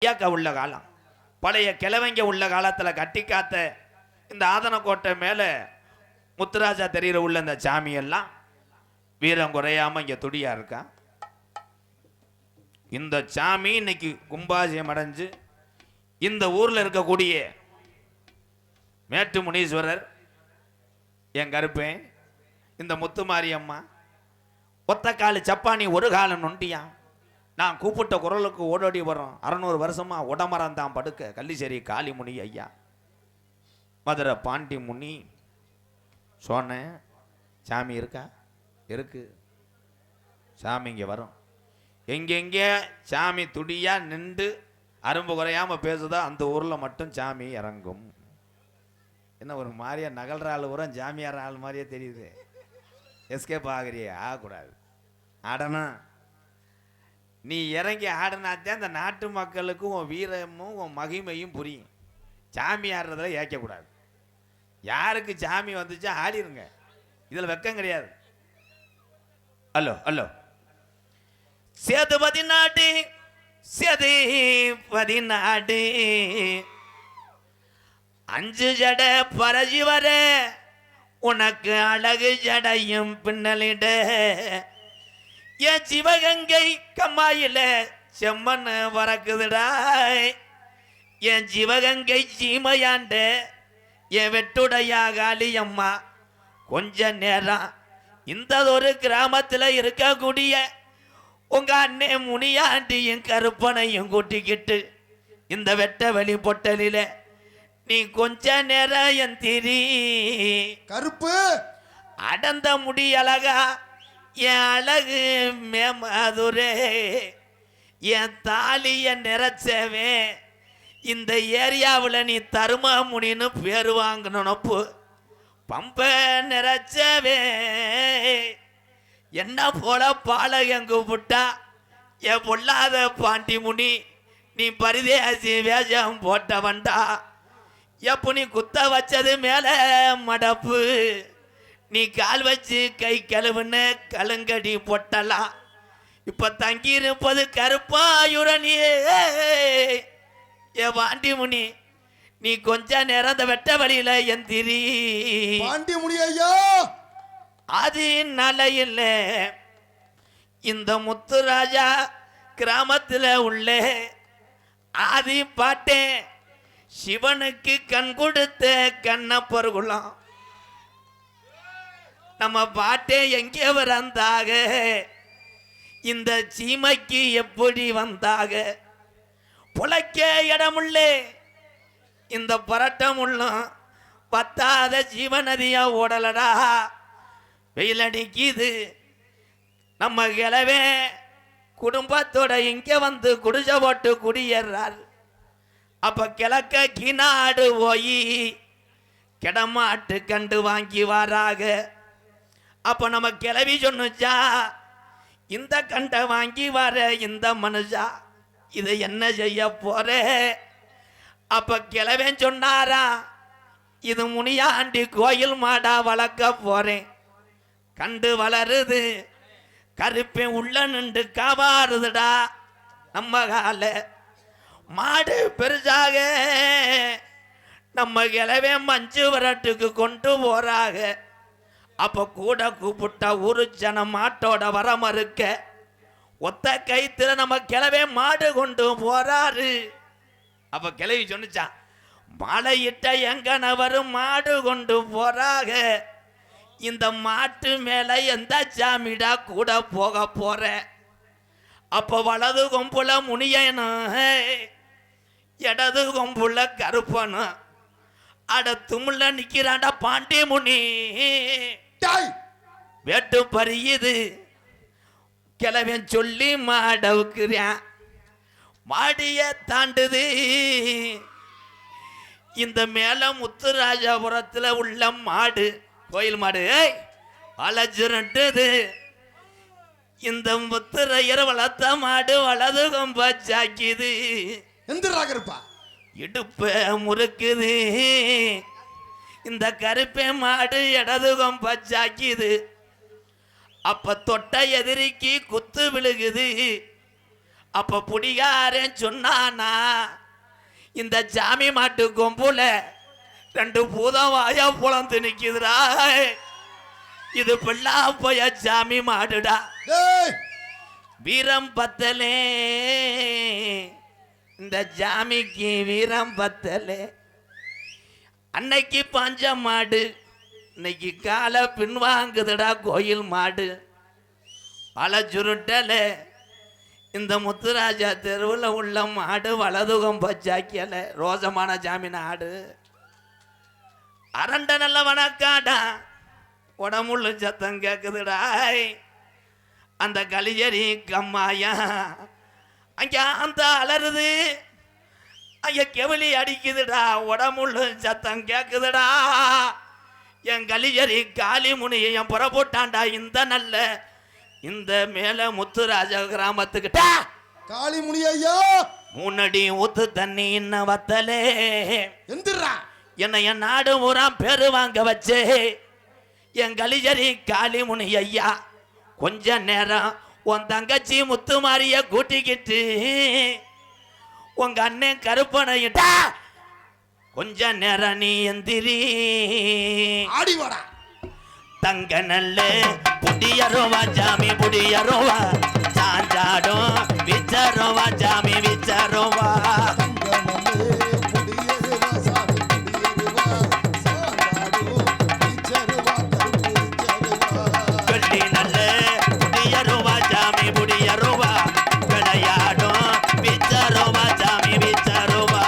ஐயாக்கா உள்ள காலம், பழைய கிழவங்க உள்ள காலத்தில் கட்டி காத்த இந்த ஆதனக்கோட்டை மேலே முத்துராஜா தெரிகிற உள்ள இந்த சாமியெல்லாம் வீரம் குறையாம இங்கே துடியா இருக்கா. இந்த சாமி இன்னைக்கு கும்பாசியம் அடைஞ்சு இந்த ஊரில் இருக்கக்கூடிய மேட்டு முனீஸ்வரர், என் கருப்பேன், இந்த முத்துமாரியம்மா, ஒத்தக்காலு சப்பானி ஒரு காலம் நொண்டியா, நான் கூப்பிட்ட குரலுக்கு ஓடோடி வரோம். 600 வருஷமா உடமரம் தான் படுக்க கள்ளிச்சேரி காளிமுனி ஐயா, மதுரை பாண்டி முனி சொன்னேன். சாமி இருக்கா? இருக்கு. சாமி இங்கே வரும். எங்கெங்கே சாமி துடியா நின்று அரும்பு குறையாம பேசுதா அந்த ஊரில் மட்டும் சாமி இறங்கும். என்ன ஒரு மாதிரியா நகல்ற ஆள் உரம் ஜாமியார் ஆள் மாதிரியே தெரியுது. எஸ்கேப் ஆகிறியே, ஆகக்கூடாது. ஆடணும். நீ இறங்கி ஆடினாத்தான் அந்த நாட்டு மக்களுக்கும் உன் வீரமும் உன் மகிமையும் புரியும். சாமி ஆடுறதுல ஏற்கக்கூடாது. யாருக்கு சாமி வந்துச்சா ஆடிருங்க, இதில் வெக்கம் கிடையாது. அல்லோ அல்லோ சேதுபதி நாடு, சேதுபதி நாடு, 5 ஜட பரஜி வர உனக்கு அழகு ஜடையும் பின்னலிட, என் சிவகங்கை கம்மாயில செம்மன் வரக்குதுடா, என் சிவகங்கை சீமையாண்ட என் வெட்டுடையா காளியம்மா, கொஞ்ச நேரம் இந்த ஒரு கிராமத்தில் இருக்கக்கூடிய உங்க அண்ணே முனியாண்டியும் கருப்பனையும் கூட்டிக்கிட்டு இந்த வெட்ட வெளி பொட்டலில நீ கொஞ்ச நேரம் என் திரி கருப்பு அடந்த முடி அழகா, என் அழகு மேமதுரே, என் தாலிய நிறைச்சவே, இந்த ஏரியாவில் நீ தருமாமுனின்னு பேர் வாங்கணுப்பு, பம்ப நிறைச்சவே, என்ன போல பாலகங்கு புட்டா என் பொல்லாத பாண்டி முனி, நீ பரிதேசி வேஷம் போட்டவன்டா, எப்போ நீ குத்த வச்சது மேலே மடப்பு, நீ கால் வச்சு கை கழுவுன்னு கலுங்கடி பொட்டலாம், இப்ப தங்கி இருப்பது கருப்பாயுரணியே, ஏ பாண்டி முனி, நீ கொஞ்ச நேரம் அந்த வெட்ட வழியில எந்திரி. பாண்டி முனி ஐயா, அது நல்ல இந்த முத்துராஜா கிராமத்தில் உள்ள ஆதி பாட்டே சிவனுக்கு கண் கொடுத்த கண்ணப்பர்குலாம், நம்ம பாட்டே எங்கே வந்தாக, இந்த சீமைக்கு எப்படி வந்தாக, புழைக்க இடமுள்ளே இந்த பரட்டமுள்ளும் பத்தாத ஜீவநதியா ஓடலடா, வெயிலடிக்குது நம்ம கிளவே குடும்பத்தோட இங்கே வந்து குடிசை போட்டு குடியேறார். அப்ப கிழக்க கிநாடு போய் கிடமாட்டு கண்டு வாங்கி வாராக. அப்ப நம்ம கிளவி சொன்னுச்சா, இந்த கண்டை வாங்கி வர இந்த மனுஷா இதை என்ன செய்ய போற? அப்ப கிளவன் சொன்னாரா, இது முனியாண்டி கோயில் மாடா வளர்க்க போறேன், கண்டு வளருது, கருப்பேன் உள்ள நின்று காவாருதுடா, நம்ம கால மாடு பெருசாக நம்ம கிளவே மஞ்சு வரட்டுக்கு கொண்டு போறாக. அப்ப கூட கூப்பிட்டா ஒரு ஜன மாட்டோட வர மறுக்க, ஒத்த கைத்துல நம்ம கிளவே மாடு கொண்டு போறாரு. அப்ப கிளவி சொன்னிச்சா, மழையிட்ட எங்கனவரும் மாடு கொண்டு போறாக, இந்த மாட்டு மேல எந்த சாமிடா கூட போக போற? அப்ப வலது கொம்புல முனியனும் இடது கொம்புல கருப்பனும் அட துமுள்ள நிக்கிறாண்டா பாண்டி முனி. வேட்டு பறியுது, கிளவன் சொல்லி மாடவுக்குறான், மாடிய தாண்டுது. இந்த மேல முத்துராஜாபுரத்தில் உள்ள மாடு, கோயில் மாடு அலஜுரட்டுது. இந்த முத்துரையர் வளர்த்த மாடு வலது கொம்பாச்சாக்கிது, இடுப்ப முறுக்குது. இந்த கருப்பே மாடு இடது கொம்பாச்சாக்கிது. அப்ப தொட்ட எதிரிக்கு குத்து விழுகுது. அப்ப புடிகாரன் சொன்னானா, இந்த ஜாமி மாட்டு கொம்புல 2 பூதம் வாயா புலந்து நிக்குதுடா, இது பிள்ளா போய ஜாமி மாடுடா. டேய் வீரம் பத்தலே, இந்த ஜாமிக்கு வீரம் பத்தலே. அன்னைக்கு பாஞ்ச மாடு இன்னைக்கு காலை பின்வாங்குதுடா கோயில் மாடு. பல சுருட்டல இந்த முத்துராஜா தெருவில் உள்ள மாடு வலதுகம் பச்சாக்கியல ரோசமான ஜாமீன் ஆடு. அரண்ட நல்ல வணக்காடா, உடம்புள்ள சத்தம் கேக்குதுடா. அந்த கலிஜரி கம்மாயா அங்க அந்த அலறுது, அங்க கெவலி அடிக்குதுடா, உடம்புள்ள சத்தம் கேக்குதுடா. என் கலிஜரி காளி முனியை என் புறப்போட்டான்டா இந்த நல்ல இந்த மேல முத்துராஜ கிராமத்துக்கிட்ட. காளி முனி ஐயா முன்னாடி ஊத்து தண்ணி இன்ன வத்தலே, எந்திரா என்னை என் நாடு ஊரா பேரு வாங்க வச்சே. என் கலிஜரி காளி முனி ஐயா, கொஞ்ச நேரம் உன் தங்கச்சி முத்து மாரிய கூட்டிக்கிட்டு உங்க அண்ணன் கருப்பனையிட்டா கொஞ்ச நேரம் நீ எந்திரி. ஆடி வாடா தங்க நல்ல புடியரோவா ஜாமி புடியரோவா, சாஞ்சாடும் விச்சரோவா ஜாமி விச்சரோவா. வெள்ளி நல்ல புடியரோவா ஜாமி புடியரோவா, விளையாடும் விச்சரோவா ஜாமி விச்சரோவா.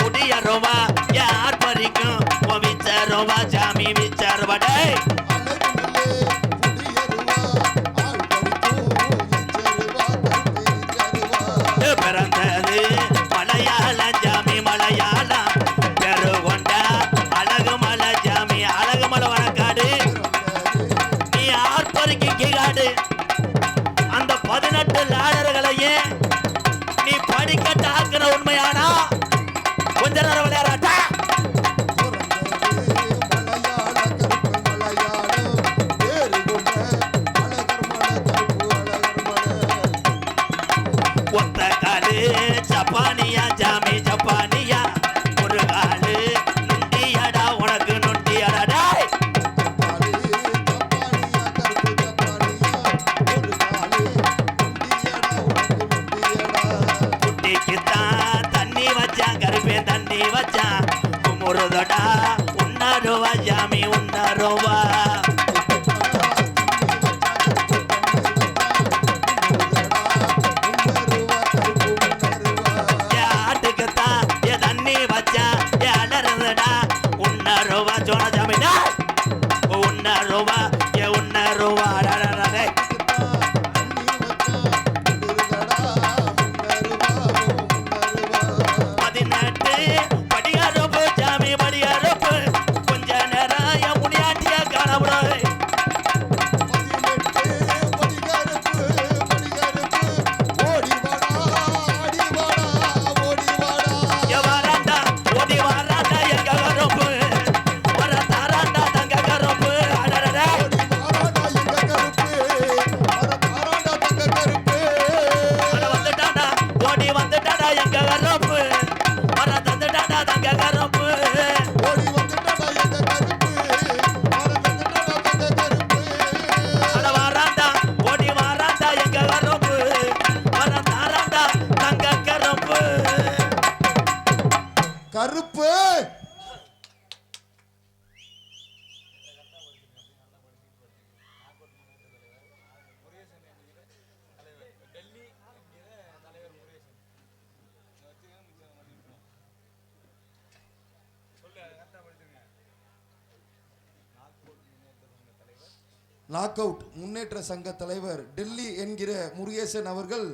புடியரோவா யார் பறிக்கும் விச்சரோவா ஜாமி விச்சரோவா. பிறந்தது மலையாளம் ஜாமி மலையாளம், பெருகொண்ட அழகு மலை ஜாமி அழகு மலை வனக்காடு. நீ ஆர்ப்பரிக்கு கீழாடு அந்த 18 லாடர்களையே நீ படிக்கட்டு ஆக்குற உண்மையானா கொஞ்ச நேரம் விளையாடாட்டா. ஒத்த காலு ஜப்பானியா ஜாமி ஜப்பானியா, ஒரு காலு நுண்டியாடா உனக்கு நுண்டியாடா. குட்டிக்குத்தான் தண்ணி வச்சான் கருப்பே தண்ணி வச்சான், குமுறுதடா உன்னருவா ஜாமி உன்னருவா. ஆட்டுக்குத்தான் ஏ தண்ணி வச்சா ஏ அலறுதடா உன்னருவா சோழ ஜாமிடா உன்னருவா ஏ உன்னருவா. 18 படியாரப்பு ஜாமி படியாரப்பு, கொஞ்ச நேரம் என் முனியாட்டிய காணப்படாது. வாராண்டா ஓடி வாராண்டா எங்க கருப்பு, வர தாராண்டா தங்க கருப்பு. அடடடா வந்துட்டாடா ஓடி வந்துட்டாடா எங்க கருப்பு, வர தந்துட்டாடா தங்க கருப்பு. வாராண்டா ஓடி வாராண்டா எங்க கருப்பு, வர தாராண்டா தங்க கருப்பு. கருப்பு நாக் அவுட் முன்னேற்ற சங்க தலைவர் டெல்லி என்கிற முருகேசன் அவர்கள்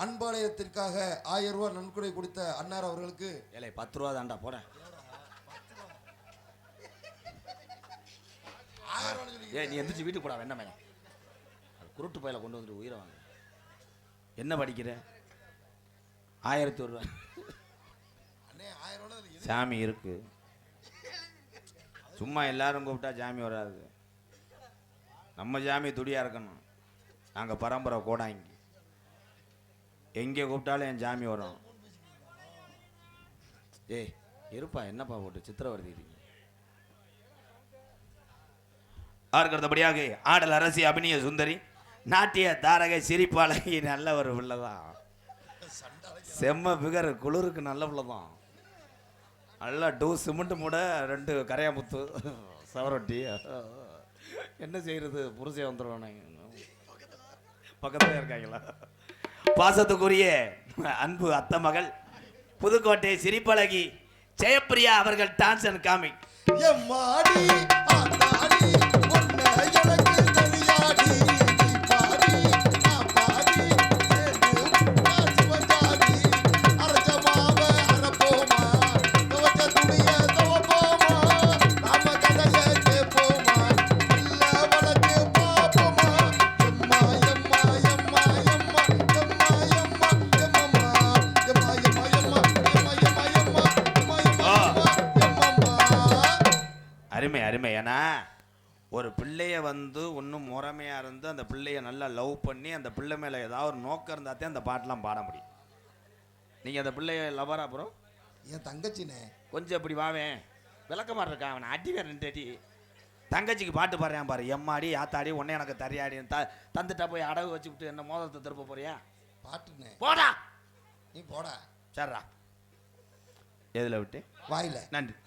அன்பாலயத்திற்காக 1000 ரூபாய் நன்கொடை கொடுத்த அன்னார் அவர்களுக்கு 10 ரூபா தாண்டா போறேன். நீ எந்திரிச்சு வீட்டுக்கு போடா என்ன மேலே குருட்டு பையில கொண்டு வந்துட்டு உயிரை வாங்க. என்ன படிக்கிற? 1001 ரூபா சாமி இருக்கு சும்மா எல்லாரும் கூப்பிட்டா ஜாமி வராது. நம்ம ஜாமி துடியா இருக்கணும். நாங்கள் பரம்பரை கோடாங்கி, எங்கே கூப்பிட்டாலும் என் ஜாமி வரும். ஏய் இருப்பா, என்னப்பா போட்டு சித்திரவர்த்தி. அடுத்தபடியாக ஆடல் அரசி அபிநய சுந்தரி, நாட்டிய தாரகை சிரிப்பாளகி, நல்ல ஒரு பிள்ளைதான். செம்ம பிகர், குளிருக்கு நல்ல பிள்ளைதான். நல்லா டூ சிமெண்ட் மூட 2 கரையாமுத்து சவரொட்டி. என்ன செய்யறது, புருஷன் வந்துடுவானே, பக்கத்துல இருக்காங்களா. பாசத்துக்குரிய அன்பு அத்த மகள் புதுக்கோட்டை சிரிப்பழகி ஜெயப்பிரியா அவர்கள் டான்ஸ் அண்ட் காமிக். அருமை அருமை. ஏன்னா ஒரு பிள்ளைய வந்து ஒன்றும் முறைமையாக இருந்து அந்த பிள்ளைய நல்லா லவ் பண்ணி அந்த பிள்ளை மேலே ஏதாவது ஒரு நோக்கம் இருந்தால் அந்த பாட்டெலாம் பாட முடியும். நீங்கள் அந்த பிள்ளைய லவரா அப்புறம் என் தங்கச்சினே கொஞ்சம் இப்படி வாவேன், விளக்கமாக இருக்கான் அவனை அடி வேறு 2 அடி. தங்கச்சிக்கு பாட்டு பாடுறான் பாரு, எம்மாடி ஆத்தாடி உடனே எனக்கு தரியாடி தந்துட்டா போய் அடகு வச்சுக்கிட்டு என்ன மோதத்தை திருப்ப போறியா? பாட்டுனே போடா, நீ போடா. சரிடா, எதில் விட்டு வாயில. நன்றி.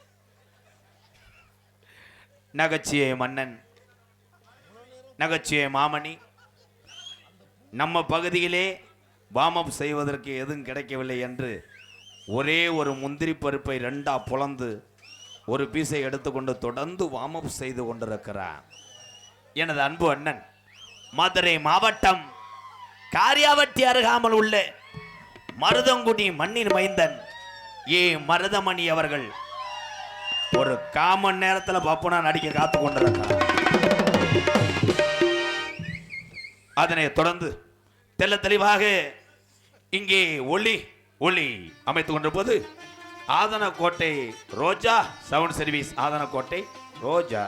நகைச்சுவை மன்னன், நகைச்சுவை மாமணி, நம்ம பகுதியிலே வார்ம் செய்வதற்கு எதுவும் கிடைக்கவில்லை என்று ஒரே ஒரு முந்திரி பருப்பை 2ஆ புலந்து ஒரு பீஸை எடுத்துக்கொண்டு தொடர்ந்து வார்ம் செய்து கொண்டிருக்கிறார் எனது அன்பு அண்ணன், மதுரை மாவட்டம் காரியாவட்டி அருகாமல் உள்ள மருதங்குடி மண்ணின் மைந்தன் ஏ மருதமணி அவர்கள் ஒரு காமன் நேரத்தில் பப்புனா நடிக்க காத்து கொண்டிருக்கிறார். அதனை தொடர்ந்து தெல்ல தெளிவாக இங்கே ஒளி ஒளி அமைத்துக் கொண்டிருப்பது ஆதனக்கோட்டை ரோஜா சவுண்ட் சர்வீஸ். ஆதனக்கோட்டை ரோஜா